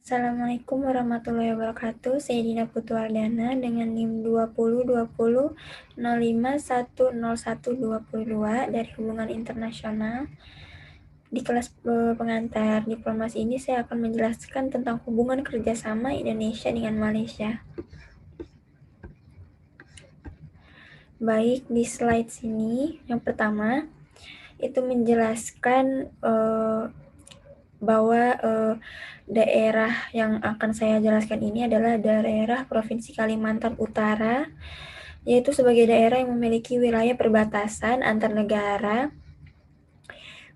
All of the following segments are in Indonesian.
Assalamualaikum warahmatullahi wabarakatuh. Saya Dina Putuardana dengan NIM 2020 dari Hubungan Internasional. Di kelas pengantar diplomasi ini saya akan menjelaskan tentang hubungan kerjasama Indonesia dengan Malaysia. Baik, di slide sini yang pertama itu menjelaskan bahwa daerah yang akan saya jelaskan ini adalah daerah Provinsi Kalimantan Utara, yaitu sebagai daerah yang memiliki wilayah perbatasan antar negara.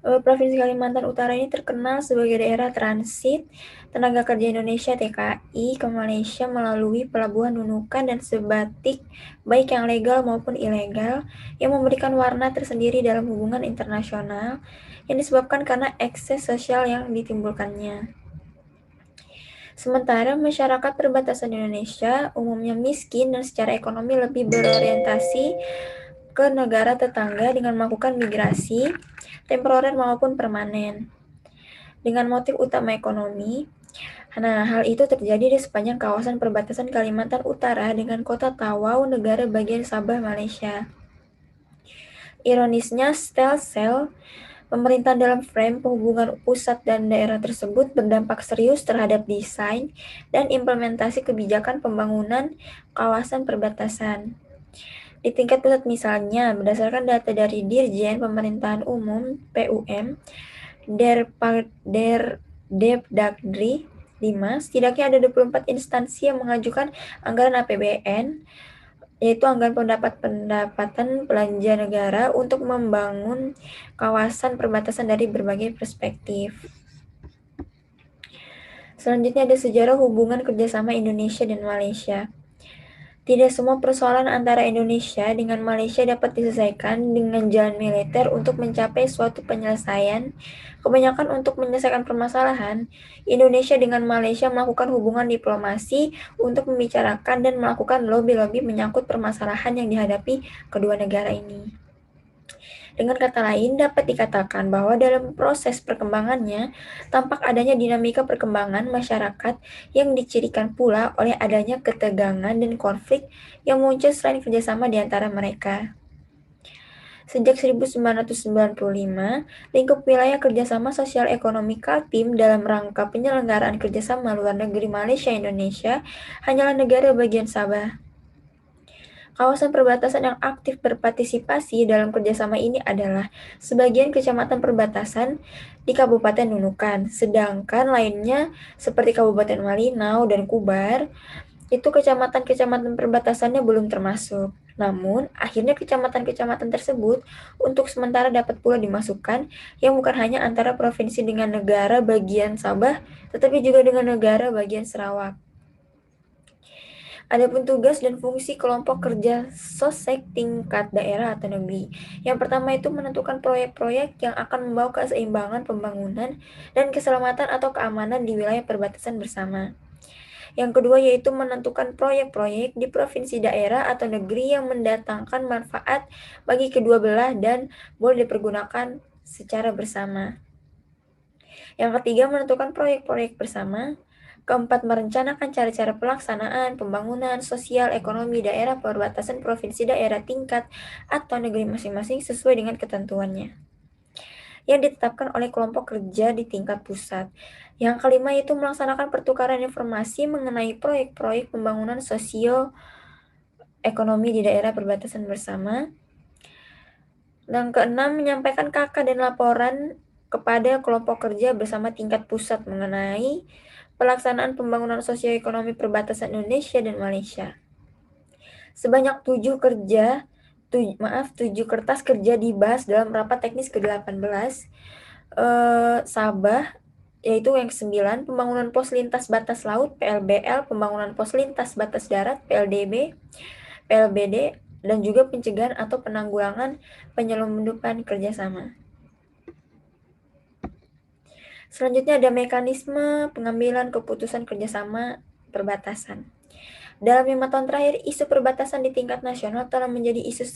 Provinsi Kalimantan Utara ini terkenal sebagai daerah transit tenaga kerja Indonesia TKI ke Malaysia melalui Pelabuhan Nunukan dan Sebatik, baik yang legal maupun ilegal, yang memberikan warna tersendiri dalam hubungan internasional yang disebabkan karena ekses sosial yang ditimbulkannya. Sementara masyarakat perbatasan Indonesia umumnya miskin dan secara ekonomi lebih berorientasi ke negara tetangga dengan melakukan migrasi temporer maupun permanen. Dengan motif utama ekonomi, nah hal itu terjadi di sepanjang kawasan perbatasan Kalimantan Utara dengan kota Tawau, negara bagian Sabah, Malaysia. Ironisnya, Telcel, pemerintah dalam frame penghubungan pusat dan daerah tersebut berdampak serius terhadap desain dan implementasi kebijakan pembangunan kawasan perbatasan. Di tingkat pusat misalnya, berdasarkan data dari Dirjen Pemerintahan Umum (PUM), Depdagri 5, setidaknya ada 24 instansi yang mengajukan anggaran APBN, yaitu anggaran pendapatan belanja negara untuk membangun kawasan perbatasan dari berbagai perspektif. Selanjutnya ada sejarah hubungan kerjasama Indonesia dan Malaysia. Tidak semua persoalan antara Indonesia dengan Malaysia dapat diselesaikan dengan jalan militer untuk mencapai suatu penyelesaian. Kebanyakan untuk menyelesaikan permasalahan, Indonesia dengan Malaysia melakukan hubungan diplomasi untuk membicarakan dan melakukan lobby-lobby menyangkut permasalahan yang dihadapi kedua negara ini. Dengan kata lain, dapat dikatakan bahwa dalam proses perkembangannya, tampak adanya dinamika perkembangan masyarakat yang dicirikan pula oleh adanya ketegangan dan konflik yang muncul selain kerjasama di antara mereka. Sejak 1995, lingkup wilayah kerjasama sosial ekonomi Kaltim dalam rangka penyelenggaraan kerjasama luar negeri Malaysia-Indonesia hanyalah negara bagian Sabah. Kawasan perbatasan yang aktif berpartisipasi dalam kerjasama ini adalah sebagian kecamatan perbatasan di Kabupaten Nunukan, sedangkan lainnya seperti Kabupaten Malinau dan Kubar, itu kecamatan-kecamatan perbatasannya belum termasuk. Namun, akhirnya kecamatan-kecamatan tersebut untuk sementara dapat pula dimasukkan yang bukan hanya antara provinsi dengan negara bagian Sabah, tetapi juga dengan negara bagian Sarawak. Adapun tugas dan fungsi kelompok kerja sosek tingkat daerah atau negeri. Yang pertama itu menentukan proyek-proyek yang akan membawa keseimbangan pembangunan dan keselamatan atau keamanan di wilayah perbatasan bersama. Yang kedua yaitu menentukan proyek-proyek di provinsi daerah atau negeri yang mendatangkan manfaat bagi kedua belah dan boleh dipergunakan secara bersama. Yang ketiga menentukan proyek-proyek bersama. Keempat, merencanakan cara-cara pelaksanaan pembangunan sosial ekonomi daerah perbatasan provinsi daerah tingkat atau negeri masing-masing sesuai dengan ketentuannya yang ditetapkan oleh kelompok kerja di tingkat pusat. Yang kelima yaitu melaksanakan pertukaran informasi mengenai proyek-proyek pembangunan sosio ekonomi di daerah perbatasan bersama. Dan keenam, menyampaikan KK dan laporan kepada kelompok kerja bersama tingkat pusat mengenai pelaksanaan pembangunan sosioekonomi perbatasan Indonesia dan Malaysia. Sebanyak 7 kertas kerja dibahas dalam rapat teknis ke-18 Sabah, yaitu yang ke-9, pembangunan pos lintas batas laut PLBL, pembangunan pos lintas batas darat PLDB, PLBD, dan juga pencegahan atau penanggulangan penyelundupan kerjasama. Selanjutnya ada mekanisme pengambilan keputusan kerjasama perbatasan. Dalam 5 tahun terakhir, isu perbatasan di tingkat nasional telah menjadi isu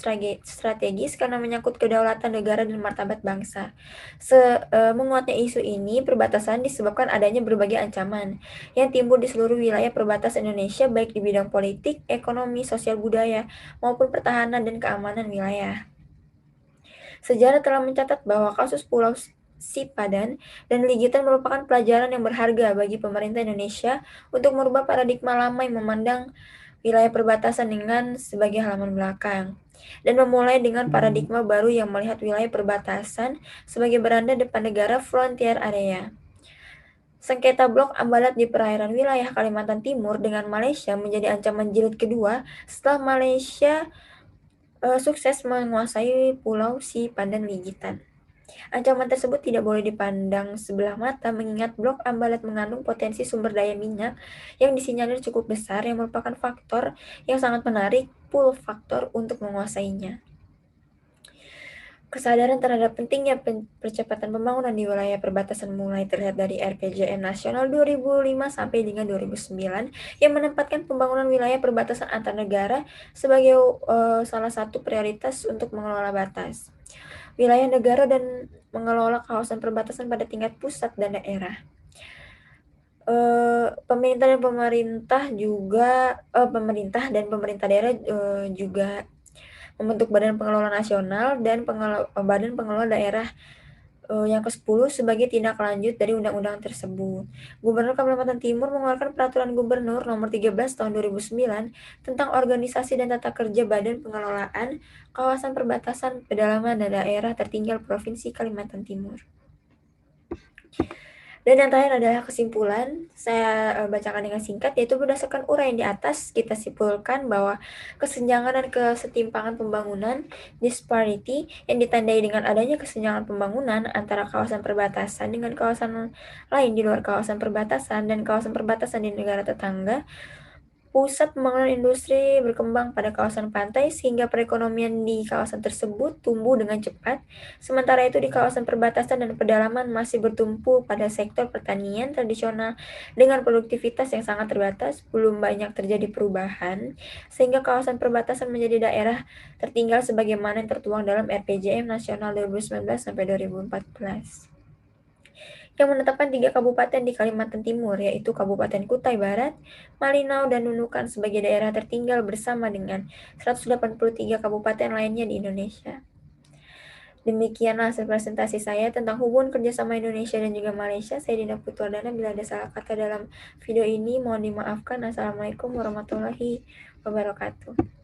strategis karena menyangkut kedaulatan negara dan martabat bangsa. Menguatnya isu ini, perbatasan disebabkan adanya berbagai ancaman yang timbul di seluruh wilayah perbatasan Indonesia, baik di bidang politik, ekonomi, sosial budaya, maupun pertahanan dan keamanan wilayah. Sejarah telah mencatat bahwa kasus Pulau Sipadan dan Ligitan merupakan pelajaran yang berharga bagi pemerintah Indonesia untuk merubah paradigma lama yang memandang wilayah perbatasan dengan sebagai halaman belakang, dan memulai dengan paradigma baru yang melihat wilayah perbatasan sebagai beranda depan negara frontier area. Sengketa blok Ambalat di perairan wilayah Kalimantan Timur dengan Malaysia menjadi ancaman jilid kedua setelah Malaysia sukses menguasai Pulau Sipadan Ligitan. Ancaman tersebut tidak boleh dipandang sebelah mata mengingat blok Ambalat mengandung potensi sumber daya minyak yang disinyalir cukup besar yang merupakan faktor yang sangat menarik pull faktor untuk menguasainya. Kesadaran terhadap pentingnya percepatan pembangunan di wilayah perbatasan mulai terlihat dari RPJM Nasional 2005 sampai dengan 2009 yang menempatkan pembangunan wilayah perbatasan antar negara sebagai salah satu prioritas untuk mengelola batas wilayah negara dan mengelola kawasan perbatasan pada tingkat pusat dan daerah. Pemerintah dan pemerintah daerah juga membentuk Badan Pengelola Nasional dan Badan Pengelola Daerah yang ke-10 sebagai tindak lanjut dari undang-undang tersebut. Gubernur Kalimantan Timur mengeluarkan Peraturan Gubernur Nomor 13 Tahun 2009 tentang organisasi dan tata kerja Badan Pengelolaan Kawasan Perbatasan Pedalaman dan Daerah Tertinggal Provinsi Kalimantan Timur. Dan yang terakhir adalah kesimpulan, saya bacakan dengan singkat, yaitu berdasarkan uraian di atas, kita simpulkan bahwa kesenjangan dan kesetimpangan pembangunan disparity yang ditandai dengan adanya kesenjangan pembangunan antara kawasan perbatasan dengan kawasan lain di luar kawasan perbatasan dan kawasan perbatasan di negara tetangga. Pusat pembangunan industri berkembang pada kawasan pantai sehingga perekonomian di kawasan tersebut tumbuh dengan cepat. Sementara itu di kawasan perbatasan dan pedalaman masih bertumpu pada sektor pertanian tradisional dengan produktivitas yang sangat terbatas, belum banyak terjadi perubahan, sehingga kawasan perbatasan menjadi daerah tertinggal sebagaimana yang tertuang dalam RPJM Nasional 2019 sampai 2014 yang menetapkan 3 kabupaten di Kalimantan Timur, yaitu Kabupaten Kutai Barat, Malinau, dan Nunukan sebagai daerah tertinggal bersama dengan 183 kabupaten lainnya di Indonesia. Demikianlah hasil presentasi saya tentang hubungan kerjasama Indonesia dan juga Malaysia. Saya Dinda Putwardana. Bila ada salah kata dalam video ini, mohon dimaafkan. Assalamualaikum warahmatullahi wabarakatuh.